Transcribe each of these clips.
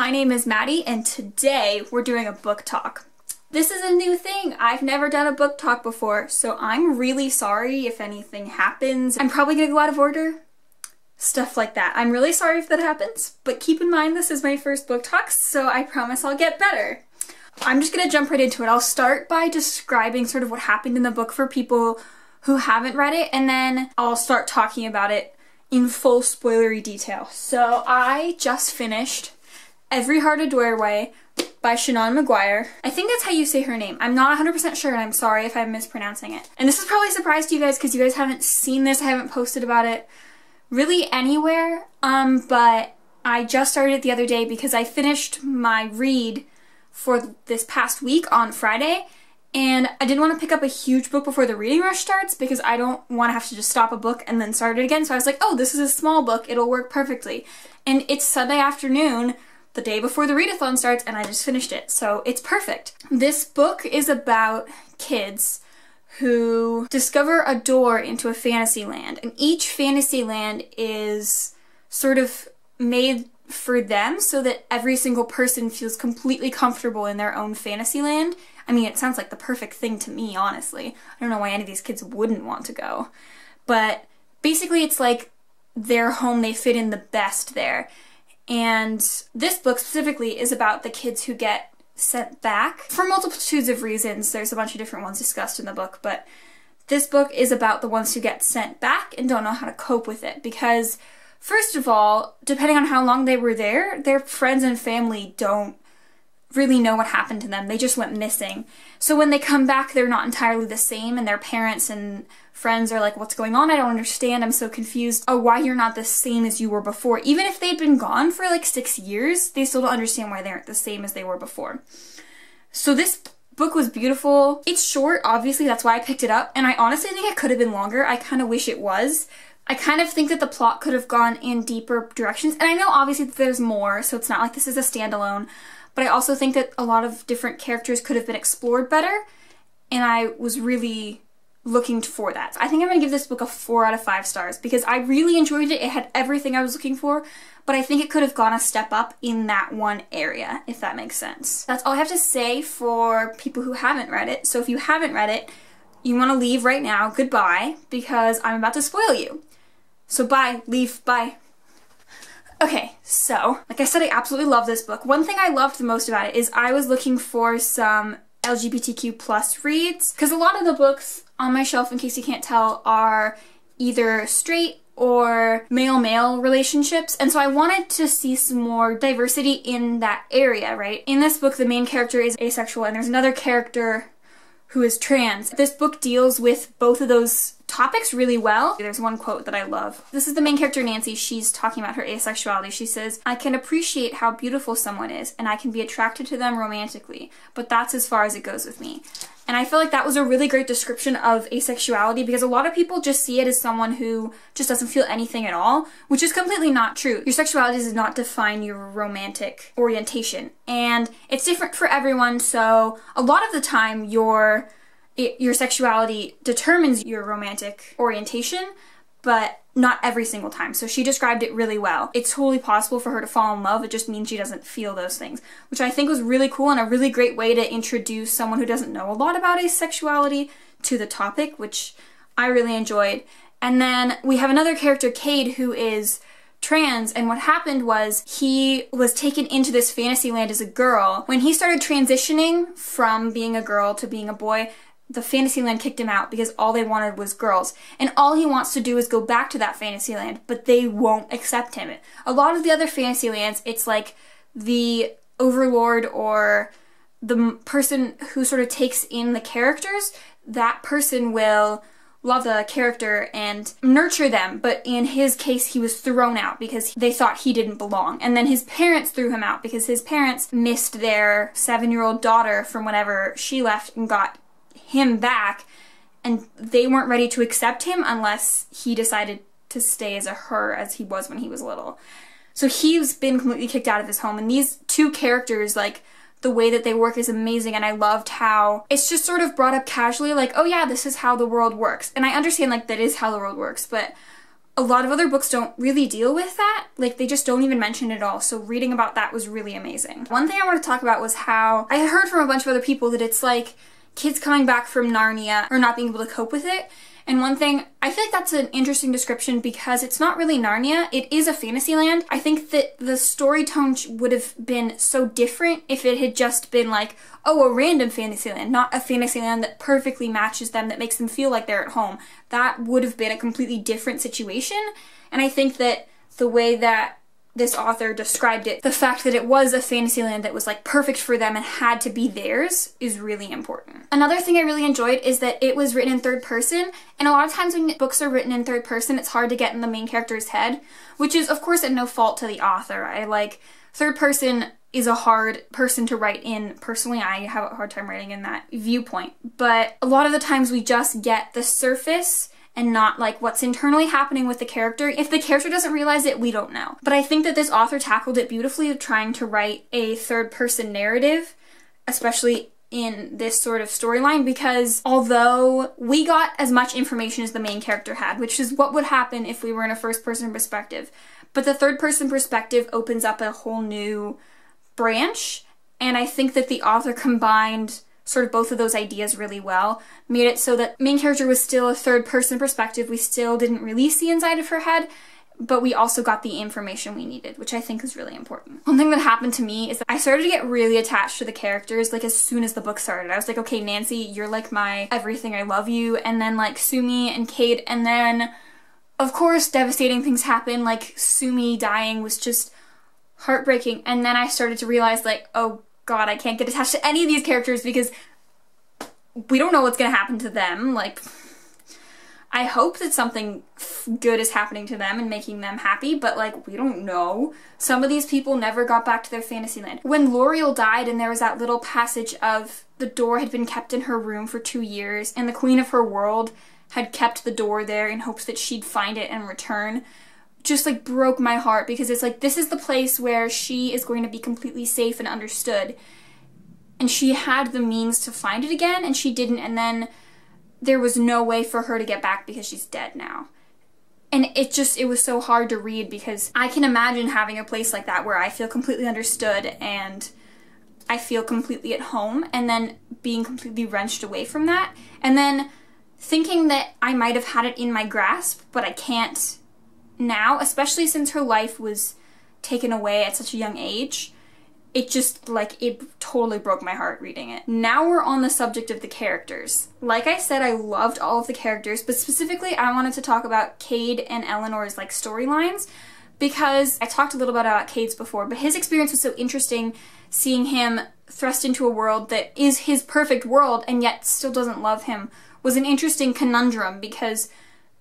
My name is Maddie and today we're doing a book talk. This is a new thing. I've never done a book talk before, so I'm really sorry if anything happens. I'm probably gonna go out of order. Stuff like that. I'm really sorry if that happens, but keep in mind this is my first book talk, so I promise I'll get better. I'm just gonna jump right into it. I'll start by describing sort of what happened in the book for people who haven't read it, and then I'll start talking about it in full spoilery detail. So I just finished Every Hearted Doorway by Shannon McGuire. I think that's how you say her name. I'm not 100% sure and I'm sorry if I'm mispronouncing it. And this is probably a surprise to you guys because you guys haven't seen this, I haven't posted about it really anywhere, but I just started it the other day because I finished my read for this past week on Friday, and I didn't want to pick up a huge book before the reading rush starts because I don't want to have to just stop a book and then start it again. So I was like, oh, this is a small book, it'll work perfectly. And it's Sunday afternoon, the day before the readathon starts, and I just finished it, so it's perfect. This book is about kids who discover a door into a fantasy land, and each fantasy land is sort of made for them so that every single person feels completely comfortable in their own fantasy land. I mean, it sounds like the perfect thing to me, honestly. I don't know why any of these kids wouldn't want to go. But basically it's like their home, they fit in the best there. And this book specifically is about the kids who get sent back for multitudes of reasons. There's a bunch of different ones discussed in the book, but this book is about the ones who get sent back and don't know how to cope with it because, first of all, depending on how long they were there, their friends and family don't really know what happened to them. They just went missing. So when they come back, they're not entirely the same, and their parents and friends are like, what's going on? I don't understand. I'm so confused. Oh, why you're not the same as you were before. Even if they'd been gone for like 6 years, they still don't understand why they aren't the same as they were before. So this book was beautiful. It's short, obviously, that's why I picked it up, and I honestly think it could have been longer. I kind of wish it was. I kind of think that the plot could have gone in deeper directions, and I know obviously that there's more, so it's not like this is a standalone, but I also think that a lot of different characters could have been explored better, and I was really looking for that. I think I'm going to give this book a 4 out of 5 stars because I really enjoyed it. It had everything I was looking for, but I think it could have gone a step up in that one area, if that makes sense. That's all I have to say for people who haven't read it. So if you haven't read it, you want to leave right now, goodbye, because I'm about to spoil you. So bye, leave, bye. Okay, so, like I said, I absolutely love this book. One thing I loved the most about it is I was looking for some LGBTQ plus reads, because a lot of the books on my shelf, in case you can't tell, are either straight or male-male relationships, and so I wanted to see some more diversity in that area, right? In this book, the main character is asexual, and there's another character who is trans. This book deals with both of those topics really well. There's one quote that I love. This is the main character, Nancy. She's talking about her asexuality. She says, I can appreciate how beautiful someone is, and I can be attracted to them romantically, but that's as far as it goes with me. And I feel like that was a really great description of asexuality because a lot of people just see it as someone who just doesn't feel anything at all, which is completely not true. Your sexuality does not define your romantic orientation, and it's different for everyone, so a lot of the time your sexuality determines your romantic orientation, but not every single time. So she described it really well. It's totally possible for her to fall in love, it just means she doesn't feel those things, which I think was really cool and a really great way to introduce someone who doesn't know a lot about asexuality to the topic, which I really enjoyed. And then we have another character, Cade, who is trans, and what happened was he was taken into this fantasy land as a girl. When he started transitioning from being a girl to being a boy, the Fantasyland kicked him out because all they wanted was girls. And all he wants to do is go back to that Fantasyland, but they won't accept him. A lot of the other Fantasylands, it's like the overlord or the person who sort of takes in the characters, that person will love the character and nurture them, but in his case he was thrown out because they thought he didn't belong. And then his parents threw him out because his parents missed their 7-year-old daughter from whenever she left and got him back, and they weren't ready to accept him unless he decided to stay as a her as he was when he was little. So he's been completely kicked out of his home, and these two characters, like, the way that they work is amazing, and I loved how it's just sort of brought up casually, like, oh yeah, this is how the world works. And I understand, like, that is how the world works, but a lot of other books don't really deal with that. Like, they just don't even mention it at all. So reading about that was really amazing. One thing I want to talk about was how I heard from a bunch of other people that it's like kids coming back from Narnia or not being able to cope with it. And one thing, I feel like that's an interesting description because it's not really Narnia, it is a fantasy land. I think that the story tone would have been so different if it had just been like, oh, a random fantasy land, not a fantasy land that perfectly matches them, that makes them feel like they're at home. That would have been a completely different situation. And I think that the way that this author described it, the fact that it was a fantasy land that was like perfect for them and had to be theirs, is really important. Another thing I really enjoyed is that it was written in third person, and a lot of times when books are written in third person, it's hard to get in the main character's head, which is of course at no fault to the author. I like third person is a hard person to write in. Personally, I have a hard time writing in that viewpoint, but a lot of the times we just get the surface and not like what's internally happening with the character. If the character doesn't realize it, we don't know. But I think that this author tackled it beautifully of trying to write a third-person narrative, especially in this sort of storyline, because although we got as much information as the main character had, which is what would happen if we were in a first-person perspective, but the third-person perspective opens up a whole new branch, and I think that the author combined sort of both of those ideas really well, made it so that main character was still a third-person perspective. We still didn't really see inside of her head, but we also got the information we needed, which I think is really important. One thing that happened to me is that I started to get really attached to the characters like as soon as the book started. I was like, okay, Nancy, you're like my everything, I love you, and then like Sumi and Cade, and then of course devastating things happen, like Sumi dying was just heartbreaking, and then I started to realize like, oh God, I can't get attached to any of these characters because we don't know what's gonna happen to them. Like, I hope that something good is happening to them and making them happy, but like, we don't know. Some of these people never got back to their fantasy land. When L'Oreal died and there was that little passage of the door had been kept in her room for 2 years and the queen of her world had kept the door there in hopes that she'd find it and return, just like broke my heart, because it's like, this is the place where she is going to be completely safe and understood, and she had the means to find it again and she didn't, and then there was no way for her to get back because she's dead now. And it was so hard to read, because I can imagine having a place like that where I feel completely understood and I feel completely at home, and then being completely wrenched away from that, and then thinking that I might have had it in my grasp but I can't now, especially since her life was taken away at such a young age. It just, like, it totally broke my heart reading it. Now we're on the subject of the characters. Like I said, I loved all of the characters, but specifically I wanted to talk about Cade and Eleanor's, like, storylines, because I talked a little bit about Cade's before, but his experience was so interesting, seeing him thrust into a world that is his perfect world and yet still doesn't love him was an interesting conundrum, because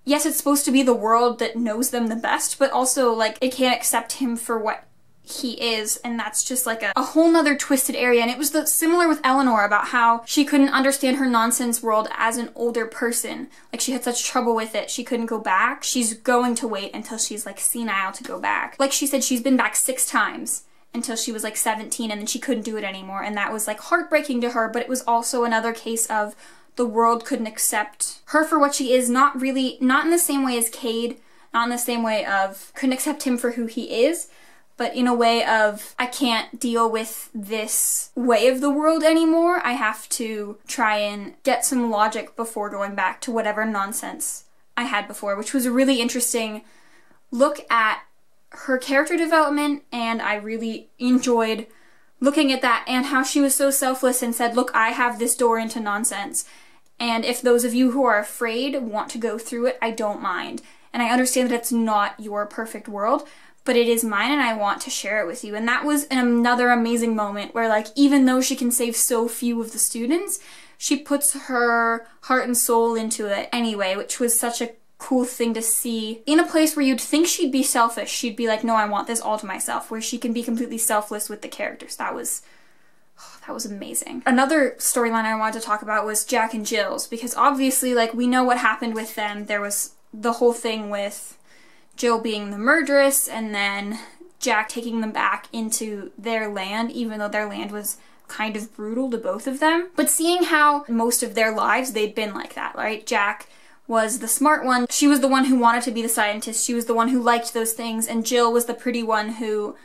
yes, it's supposed to be the world that knows them the best, but also, like, it can't accept him for what he is, and that's just like a whole nother twisted area. And it was similar with Eleanor, about how she couldn't understand her nonsense world as an older person. Like, she had such trouble with it, she couldn't go back. She's going to wait until she's, like, senile to go back. Like she said, she's been back 6 times until she was, like, 17, and then she couldn't do it anymore, and that was, like, heartbreaking to her, but it was also another case of the world couldn't accept her for what she is, not in the same way as Cade, not in the same way of couldn't accept him for who he is, but in a way of, I can't deal with this way of the world anymore. I have to try and get some logic before going back to whatever nonsense I had before, which was a really interesting look at her character development, and I really enjoyed looking at that and how she was so selfless and said, look, I have this door into nonsense, and if those of you who are afraid want to go through it, I don't mind. And I understand that it's not your perfect world, but it is mine and I want to share it with you. And that was another amazing moment where, like, even though she can save so few of the students, she puts her heart and soul into it anyway, which was such a cool thing to see. In a place where you'd think she'd be selfish, she'd be like, no, I want this all to myself, where she can be completely selfless with the characters. That was amazing. Another storyline I wanted to talk about was Jack and Jill's, because obviously, like, we know what happened with them. There was the whole thing with Jill being the murderess, and then Jack taking them back into their land, even though their land was kind of brutal to both of them. But seeing how most of their lives they'd been like that, right? Jack was the smart one. She was the one who wanted to be the scientist. She was the one who liked those things, and Jill was the pretty one who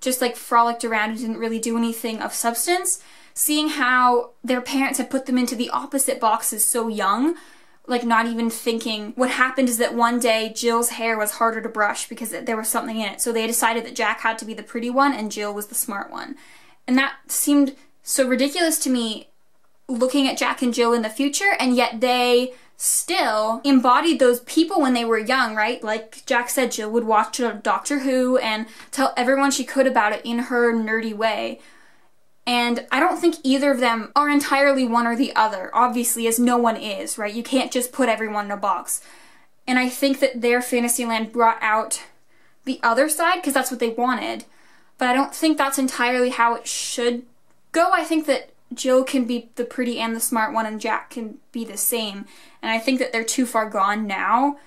just like frolicked around and didn't really do anything of substance. Seeing how their parents had put them into the opposite boxes so young, like not even thinking, what happened is that one day Jill's hair was harder to brush because there was something in it. So they decided that Jack had to be the pretty one and Jill was the smart one. And that seemed so ridiculous to me, looking at Jack and Jill in the future, and yet they still embodied those people when they were young, right? Like Jack said, Jill would watch Doctor Who and tell everyone she could about it in her nerdy way. And I don't think either of them are entirely one or the other, obviously, as no one is, right? You can't just put everyone in a box. And I think that their Fantasyland brought out the other side because that's what they wanted. But I don't think that's entirely how it should go. I think that Jill can be the pretty and the smart one and Jack can be the same. And I think that they're too far gone now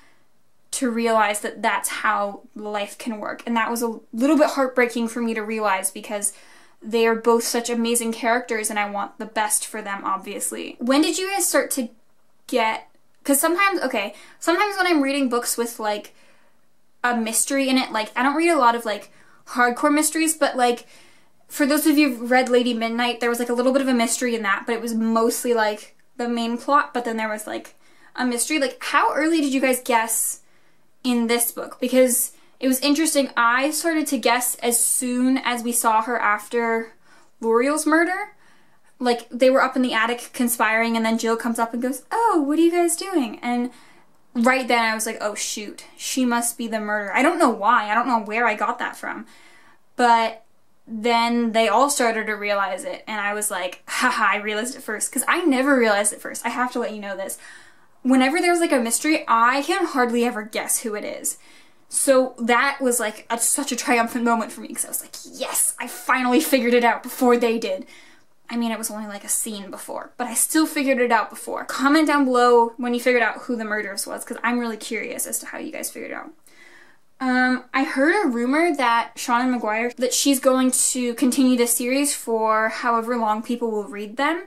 to realize that that's how life can work. And that was a little bit heartbreaking for me to realize because they are both such amazing characters and I want the best for them, obviously. When did you guys start to get... Because sometimes when I'm reading books with like a mystery in it, like I don't read a lot of like hardcore mysteries, but like for those of you who've read Lady Midnight, there was like a little bit of a mystery in that, but it was mostly like the main plot, but then there was like a mystery. Like how early did you guys guess in this book? Because it was interesting. I started to guess as soon as we saw her after L'Oreal's murder. Like, they were up in the attic conspiring, and then Jill comes up and goes, "Oh, what are you guys doing?" And right then I was like, oh shoot, she must be the murderer. I don't know why. I don't know where I got that from. But then they all started to realize it, and I was like, haha, I realized it first. Because I never realized it first. I have to let you know this. Whenever there's like a mystery, I can hardly ever guess who it is. So that was like such a triumphant moment for me because I was like, yes, I finally figured it out before they did. I mean, it was only like a scene before, but I still figured it out before. Comment down below when you figured out who the murderess was because I'm really curious as to how you guys figured it out. I heard a rumor that Seanan McGuire, that she's going to continue the series for however long people will read them,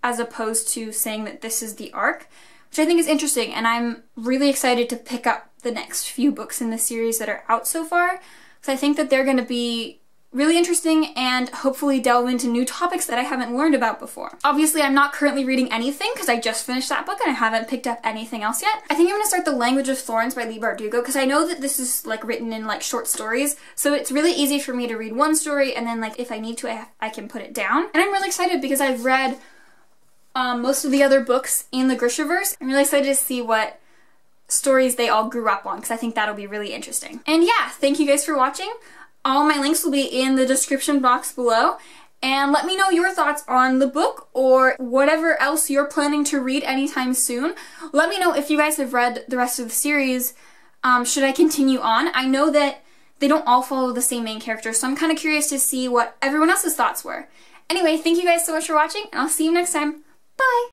as opposed to saying that this is the arc, which I think is interesting, and I'm really excited to pick up the next few books in the series that are out so far, because I think that they're going to be really interesting and hopefully delve into new topics that I haven't learned about before. Obviously, I'm not currently reading anything because I just finished that book and I haven't picked up anything else yet. I think I'm going to start The Language of Thorns by Leigh Bardugo because I know that this is like written in like short stories, so it's really easy for me to read one story and then like if I need to, I can put it down. And I'm really excited because I've read most of the other books in the Grishaverse. I'm really excited to see what stories they all grew up on because I think that'll be really interesting. And yeah, thank you guys for watching. All my links will be in the description box below, and let me know your thoughts on the book or whatever else you're planning to read anytime soon. Let me know if you guys have read the rest of the series. Should I continue on? I know that they don't all follow the same main character, so I'm kind of curious to see what everyone else's thoughts were. Anyway, thank you guys so much for watching, and I'll see you next time. Bye!